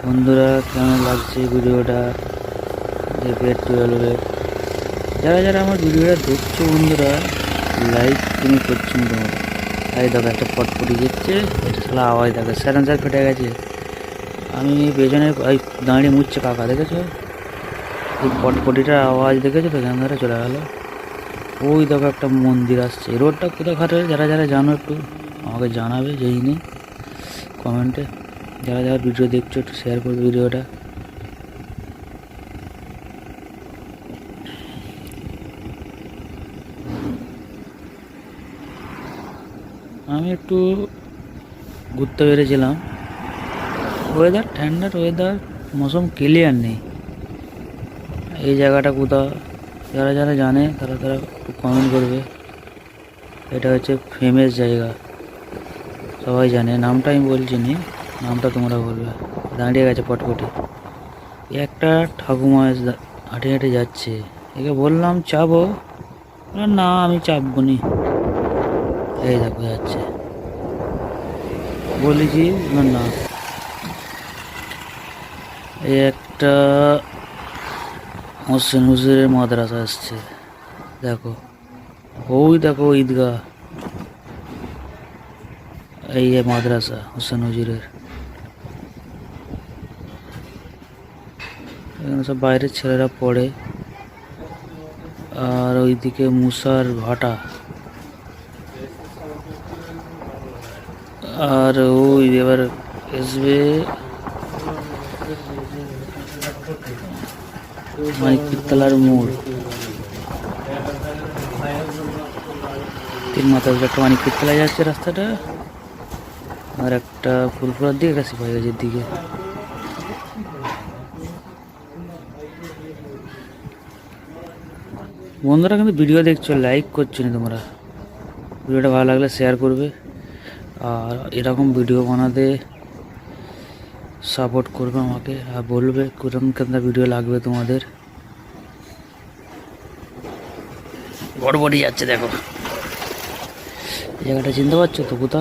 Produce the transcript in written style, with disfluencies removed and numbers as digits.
বন্ধুরা কেমন লাগছে ভিডিওটা দেখে 12-এ যারা যারা আমার ভিডিওটা দেখছো বন্ধুরা লাইক তুমি করছো না তোমরা। এই দেখো একটা পটপটি যাচ্ছে, এটা শালা আওয়াজ দেখো স্যালেন্সার ফেটে গেছে। আমি পেছনে ওই দাঁড়িয়ে মুছছে কাকা, দেখেছো এই পটপটিটার আওয়াজ দেখেছো তো, এখান ধরে চলে গেল। ওই দেখো একটা মন্দির আসছে। এই রোডটা কোথায় ঘাটে যারা যারা জানো একটু আমাকে জানাবে, যেই নেই কমেন্টে। যারা যারা ভিডিও দেখছো একটু শেয়ার করবে ভিডিওটা। আমি একটু ঘুরতে বেরিয়েছিলাম, ওয়েদার ঠান্ডার ওয়েদার, মৌসুম ক্লিয়ার নেই। এই জায়গাটা কোথাও যারা যারা জানে তারা তারা একটু কমেন্ট করবে। এটা হচ্ছে ফেমাস জায়গা, সবাই জানে নামটা, আমি বলছি নি, নামটা তোমরা বলবে। দাঁড়িয়ে গেছে পটপটি, একটা ঠাকুমা হাঁটে হেঁটে যাচ্ছে। একে বললাম চাপো, না আমি চাপবো নি। এই দেখো যাচ্ছে, বলেছি না। এই একটা হোসেন হুজুরের মাদ্রাসা আসছে, দেখো ওই দেখো ঈদগাহ, এই মাদ্রাসা হোসেন হুজুরের। এখানে সব বাইরের ছেলেরা পড়ে। আর ওইদিকে মুসার ভাটা, আর ওই এবার আসবে মানিকতলার মোড়, তিন মাথা একটা মানিকতলায় যাচ্ছে রাস্তাটা, আর একটা ফুরফুরার দিকে, একটা সিপাহীগাছির দিকে। বন্ধুরা কিন্তু ভিডিও দেখছো, লাইক করছো না তোমরা। ভিডিওটা ভালো লাগলে শেয়ার করবে, আর এরকম ভিডিও বানাতে সাপোর্ট করবে আমাকে, আর বলবে কোরআন কেন্দ্র ভিডিও লাগবে তোমাদের। বড় বড়ি যাচ্ছে দেখো, জায়গাটা চিনতে পারছো তো কোথা?